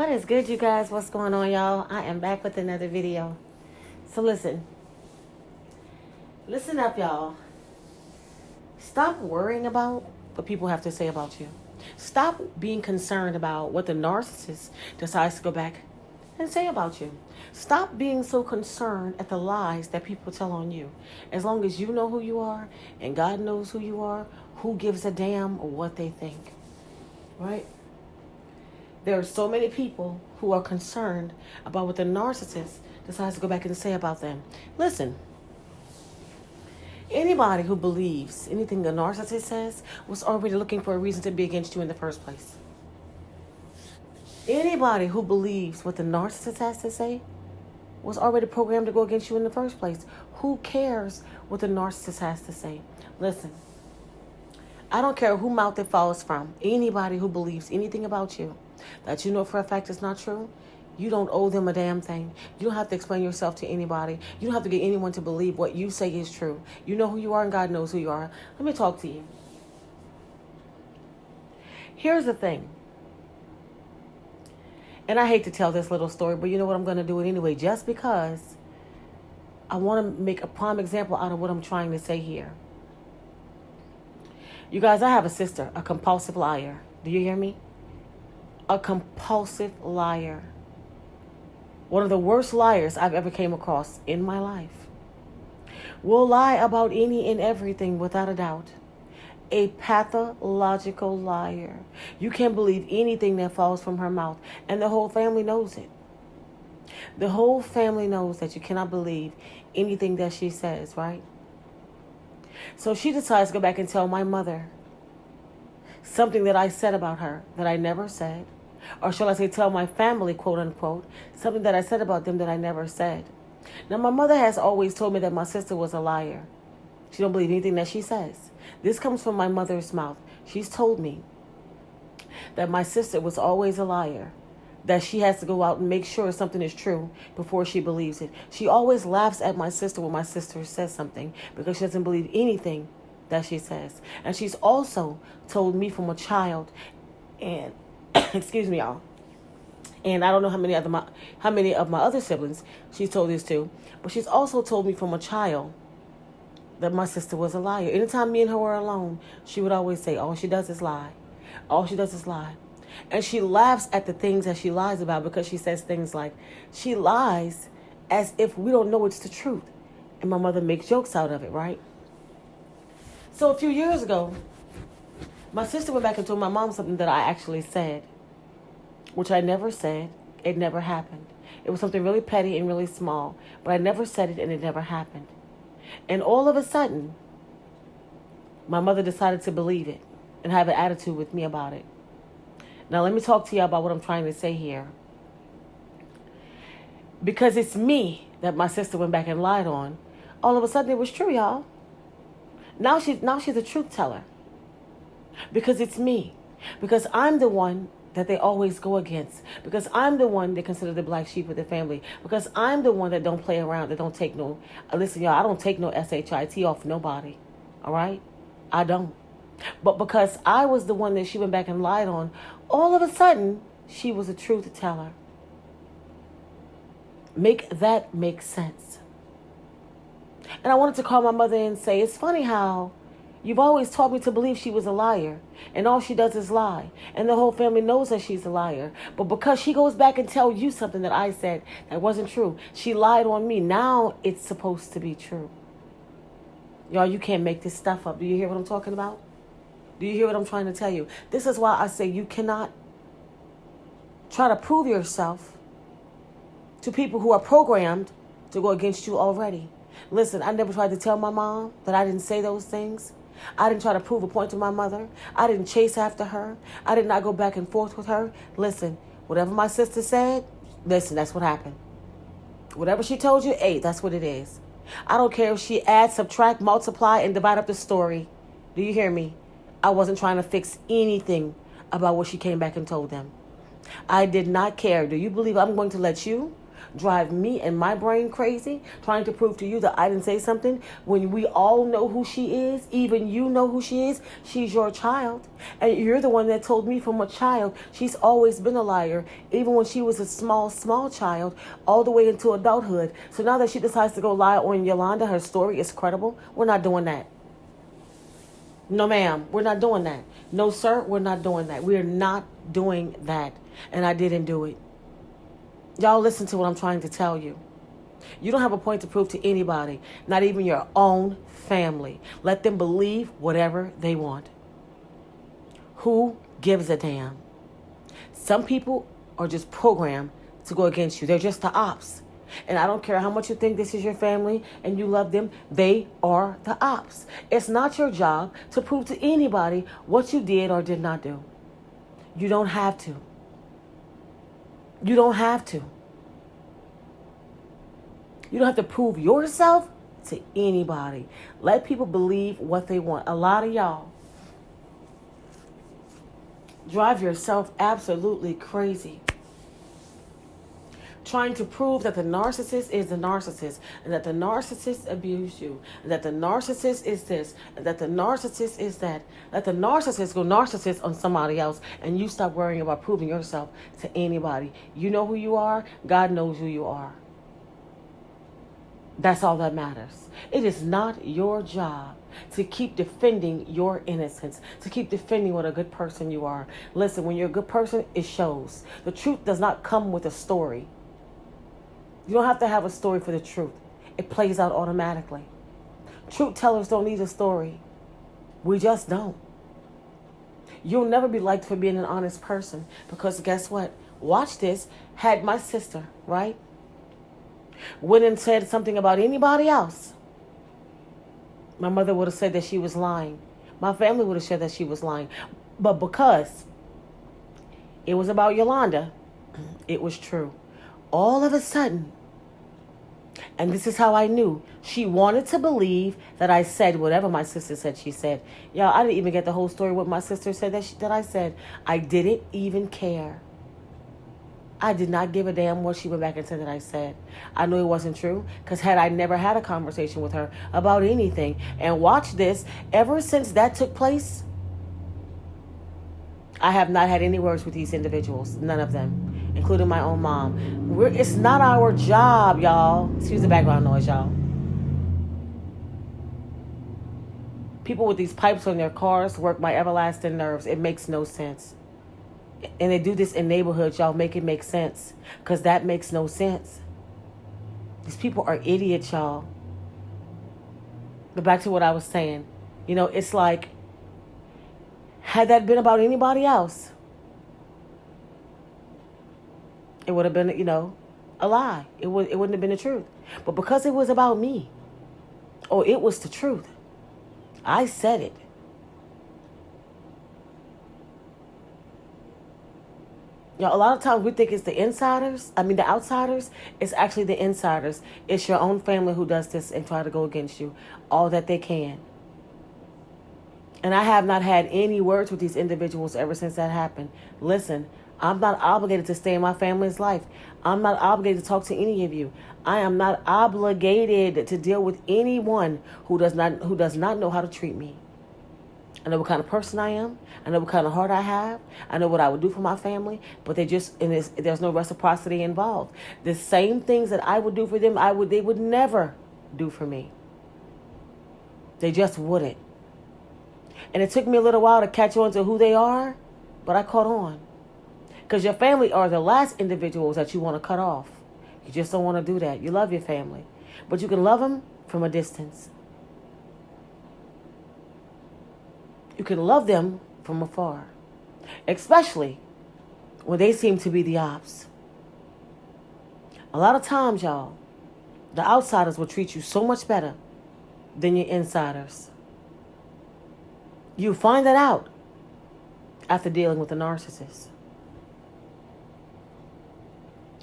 What is good, you guys? What's going on, y'all? I am back with another video. So listen up, y'all. Stop worrying about what people have to say about you. Stop being concerned about what the narcissist decides to go back and say about you. Stop being so concerned at the lies that people tell on you. As long as you know who you are and God knows who you are, who gives a damn what they think, right? There are so many people who are concerned about what the narcissist decides to go back and say about them. Listen, anybody who believes anything the narcissist says was already looking for a reason to be against you in the first place. Anybody who believes what the narcissist has to say was already programmed to go against you in the first place. Who cares what the narcissist has to say? Listen, I don't care who mouth it falls from. Anybody who believes anything about you that you know for a fact is not true, you don't owe them a damn thing. You don't have to explain yourself to anybody. You don't have to get anyone to believe what you say is true. You know who you are and God knows who you are. Let me talk to you. Here's the thing. And I hate to tell this little story, but you know what? I'm going to do it anyway, just because I want to make a prime example out of what I'm trying to say here. You guys, I have a sister, a compulsive liar. Do you hear me? A compulsive liar. One of the worst liars I've ever came across in my life. Will lie about any and everything without a doubt. A pathological liar. You can't believe anything that falls from her mouth, and the whole family knows it. The whole family knows that you cannot believe anything that she says, right? So she decides to go back and tell my mother something that I said about her that I never said. Or shall I say tell my family, quote unquote, something that I said about them that I never said. Now, my mother has always told me that my sister was a liar. She don't believe anything that she says. This comes from my mother's mouth. She's told me that my sister was always a liar, that she has to go out and make sure something is true before she believes it. She always laughs at my sister when my sister says something because she doesn't believe anything that she says. And she's also told me from a child, and excuse me, y'all, and I don't know how many of my other siblings she's told this to, but she's also told me from a child that my sister was a liar. Anytime me and her were alone, she would always say, all she does is lie. All she does is lie. And she laughs at the things that she lies about because she says things like, she lies as if we don't know it's the truth. And my mother makes jokes out of it, right? So a few years ago, my sister went back and told my mom something that I actually said, which I never said. It never happened. It was something really petty and really small, but I never said it and it never happened. And all of a sudden, my mother decided to believe it and have an attitude with me about it. Now, let me talk to you about what I'm trying to say here. Because it's me that my sister went back and lied on, all of a sudden it was true, y'all. Now she's a truth teller. Because it's me. Because I'm the one that they always go against. Because I'm the one they consider the black sheep of the family. Because I'm the one that don't play around, that don't take no... Listen, y'all, I don't take no SHIT off nobody. All right? I don't. But because I was the one that she went back and lied on, all of a sudden, she was a truth teller. Make that make sense. And I wanted to call my mother and say, it's funny how you've always taught me to believe she was a liar, and all she does is lie, and the whole family knows that she's a liar. But because she goes back and tells you something that I said that wasn't true, she lied on me. Now it's supposed to be true. Y'all, you can't make this stuff up. Do you hear what I'm talking about? Do you hear what I'm trying to tell you? This is why I say you cannot try to prove yourself to people who are programmed to go against you already. Listen, I never tried to tell my mom that I didn't say those things. I didn't try to prove a point to my mother. I didn't chase after her. I did not go back and forth with her. Listen, whatever my sister said, listen, that's what happened. Whatever she told you, hey, that's what it is. I don't care if she adds, subtract, multiply, and divide up the story. Do you hear me? I wasn't trying to fix anything about what she came back and told them. I did not care. Do you believe I'm going to let you drive me and my brain crazy, trying to prove to you that I didn't say something when we all know who she is. Even you know who she is. She's your child. And you're the one that told me from a child she's always been a liar, even when she was a small child, all the way into adulthood. So now that she decides to go lie on Yolanda, her story is credible. We're not doing that. No, ma'am, we're not doing that. No, sir, we're not doing that. We are not doing that. And I didn't do it. Y'all listen to what I'm trying to tell you. You don't have a point to prove to anybody, not even your own family. Let them believe whatever they want. Who gives a damn? Some people are just programmed to go against you. They're just the ops. And I don't care how much you think this is your family and you love them, they are the ops. It's not your job to prove to anybody what you did or did not do. You don't have to. You don't have to. You don't have to prove yourself to anybody. Let people believe what they want. A lot of y'all drive yourself absolutely crazy, trying to prove that the narcissist is the narcissist, and that the narcissist abused you, and that the narcissist is this, and that the narcissist is that. Let the narcissist go narcissist on somebody else, and you stop worrying about proving yourself to anybody. You know who you are. God knows who you are. That's all that matters. It is not your job to keep defending your innocence, to keep defending what a good person you are. Listen, when you're a good person, it shows. The truth does not come with a story. You don't have to have a story for the truth. It plays out automatically. Truth tellers don't need a story. We just don't. You'll never be liked for being an honest person, because guess what? Watch this. Had my sister, right, went and said something about anybody else, my mother would have said that she was lying. My family would have said that she was lying. But because it was about Yolanda, it was true. All of a sudden, and this is how I knew, she wanted to believe that I said whatever my sister said she said. Y'all, I didn't even get the whole story what my sister said that I said. I didn't even care. I did not give a damn what she went back and said that I said. I knew it wasn't true, because had I never had a conversation with her about anything. And watch this, ever since that took place, I have not had any words with these individuals. None of them, including my own mom. It's not our job, y'all. Excuse the background noise, y'all. People with these pipes on their cars work my everlasting nerves. It makes no sense. And they do this in neighborhoods, y'all. Make it make sense, because that makes no sense. These people are idiots, y'all. But back to what I was saying. You know, it's like, had that been about anybody else, it would have been, a lie. It wouldn't have been the truth. But because it was about me, or it was the truth, I said it. A lot of times we think it's the outsiders. It's actually the insiders. It's your own family who does this and try to go against you all that they can. And I have not had any words with these individuals ever since that happened. Listen, I'm not obligated to stay in my family's life. I'm not obligated to talk to any of you. I am not obligated to deal with anyone who does not know how to treat me. I know what kind of person I am. I know what kind of heart I have. I know what I would do for my family. But there's no reciprocity involved. The same things that I would do for them, they would never do for me. They just wouldn't. And it took me a little while to catch on to who they are, but I caught on. Because your family are the last individuals that you want to cut off. You just don't want to do that. You love your family. But you can love them from a distance. You can love them from afar, especially when they seem to be the ops. A lot of times, y'all, the outsiders will treat you so much better than your insiders. You find that out after dealing with a narcissist.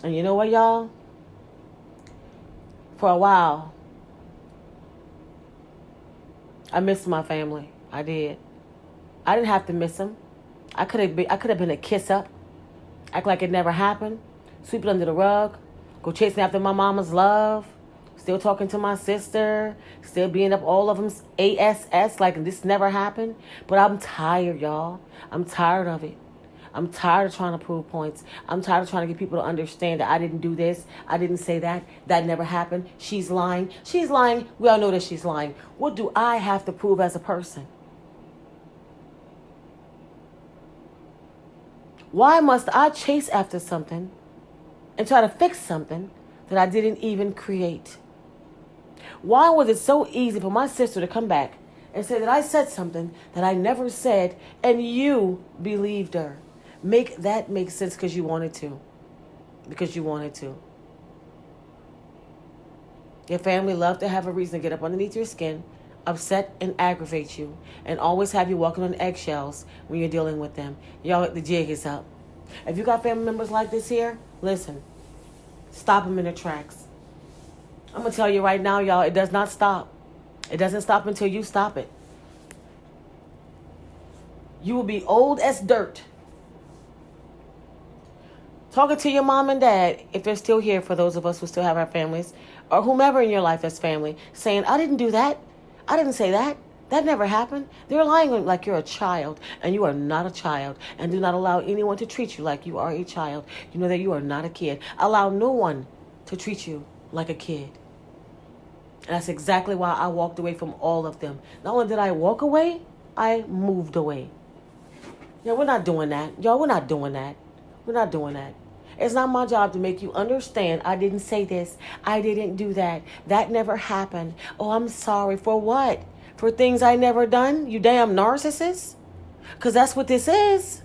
And you know what, y'all? For a while, I missed my family. I did. I didn't have to miss them. I could have been a kiss up, act like it never happened, sweep it under the rug, Go chasing after my mama's love. Still talking to my sister. Still being up all of them's ASS like this never happened. But I'm tired, y'all. I'm tired of it. I'm tired of trying to prove points. I'm tired of trying to get people to understand that I didn't do this. I didn't say that. That never happened. She's lying. She's lying. We all know that she's lying. What do I have to prove as a person? Why must I chase after something and try to fix something that I didn't even create? Why was it so easy for my sister to come back and say that I said something that I never said and you believed her? Make that make sense because you wanted to. Because you wanted to. Your family love to have a reason to get up underneath your skin, upset and aggravate you, and always have you walking on eggshells when you're dealing with them. Y'all, the jig is up. If you got family members like this here, listen. Stop them in their tracks. I'm going to tell you right now, y'all, it does not stop. It doesn't stop until you stop it. You will be old as dirt. Talking to your mom and dad, if they're still here, for those of us who still have our families, or whomever in your life that's family, saying, I didn't do that. I didn't say that. That never happened. They're lying like you're a child, and you are not a child. And do not allow anyone to treat you like you are a child. You know that you are not a kid. Allow no one to treat you like a kid. And that's exactly why I walked away from all of them. Not only did I walk away, I moved away. Yeah, we're not doing that. Y'all, we're not doing that. We're not doing that. It's not my job to make you understand I didn't say this. I didn't do that. That never happened. Oh, I'm sorry. For what? For things I never done? You damn narcissist? Because that's what this is.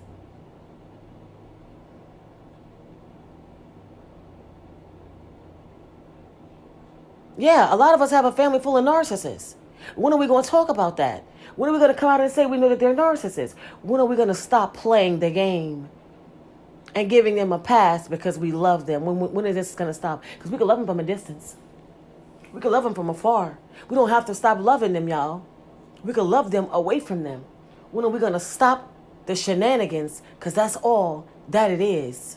Yeah, a lot of us have a family full of narcissists. When are we going to talk about that? When are we going to come out and say we know that they're narcissists? When are we going to stop playing the game and giving them a pass because we love them? When is this going to stop? Because we can love them from a distance. We can love them from afar. We don't have to stop loving them, y'all. We can love them away from them. When are we going to stop the shenanigans? Because that's all that it is.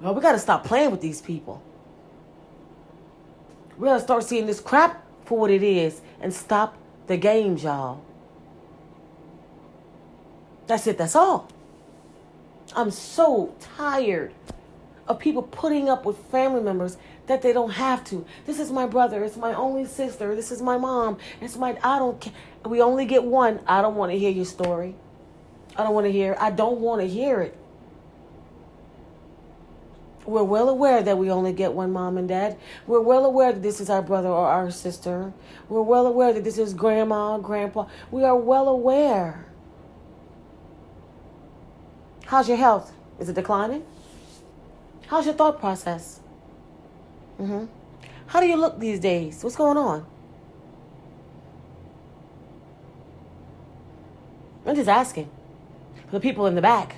Well, we got to stop playing with these people. We got to start seeing this crap for what it is and stop the games, y'all. That's it. That's all. I'm so tired of people putting up with family members that they don't have to. This is my brother. It's my only sister. This is my mom. I don't care. We only get one. I don't want to hear your story. I don't want to hear. I don't want to hear it. We're well aware that we only get one mom and dad. We're well aware that this is our brother or our sister. We're well aware that this is grandma, grandpa. We are well aware. How's your health? Is it declining? How's your thought process? How do you look these days? What's going on? I'm just asking. For the people in the back.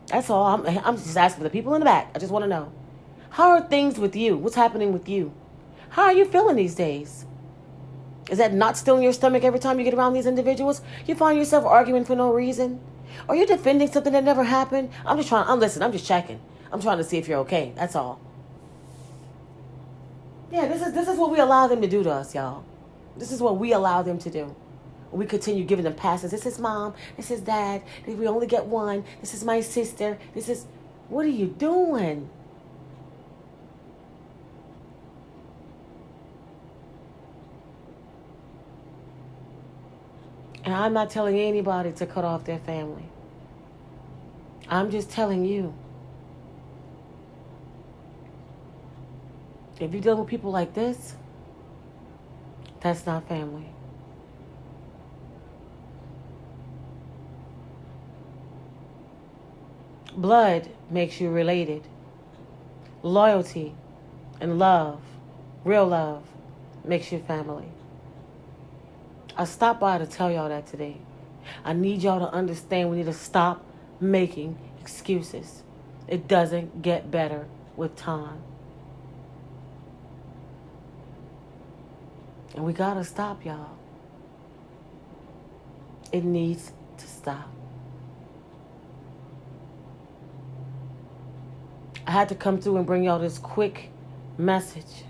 That's all. I'm just asking for the people in the back. I just want to know. How are things with you? What's happening with you? How are you feeling these days? Is that not still in your stomach every time you get around these individuals? You find yourself arguing for no reason? Are you defending something that never happened? I'm just checking. I'm trying to see if you're okay. That's all. Yeah, this is what we allow them to do to us, y'all. This is what we allow them to do. We continue giving them passes. This is mom. This is dad. We only get one. This is my sister. What are you doing? And I'm not telling anybody to cut off their family. I'm just telling you. If you're dealing with people like this, that's not family. Blood makes you related. Loyalty and love, real love, makes you family. I stopped by to tell y'all that today. I need y'all to understand we need to stop making excuses. It doesn't get better with time. And we gotta stop, y'all. It needs to stop. I had to come through and bring y'all this quick message.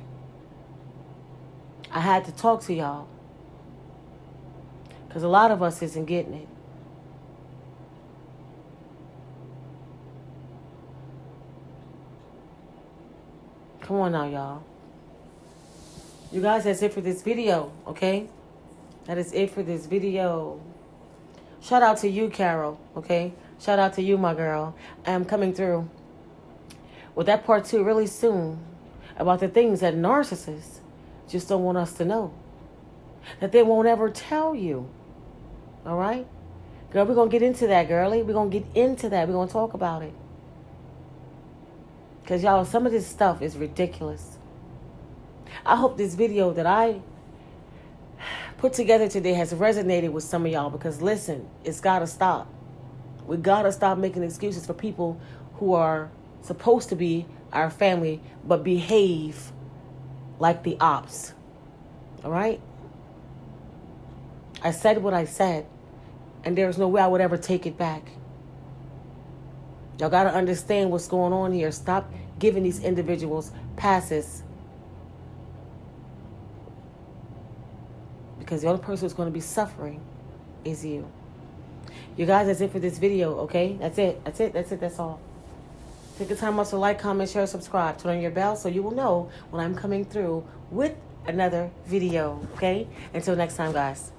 I had to talk to y'all. Because a lot of us isn't getting it. Come on now, y'all. You guys, that's it for this video, okay? That is it for this video. Shout out to you, Carol, okay? Shout out to you, my girl. I am coming through with that part 2 really soon about the things that narcissists just don't want us to know. That they won't ever tell you. All right? Girl, we're going to get into that, girlie. We're going to get into that. We're going to talk about it. Because, y'all, some of this stuff is ridiculous. I hope this video that I put together today has resonated with some of y'all. Because, listen, it's got to stop. We got to stop making excuses for people who are supposed to be our family but behave like the ops. All right? I said what I said, and there's no way I would ever take it back. Y'all got to understand what's going on here. Stop giving these individuals passes. Because the only person who's going to be suffering is you. You guys, that's it for this video, okay? That's it. That's all. Take the time out to like, comment, share, subscribe. Turn on your bell so you will know when I'm coming through with another video, okay? Until next time, guys.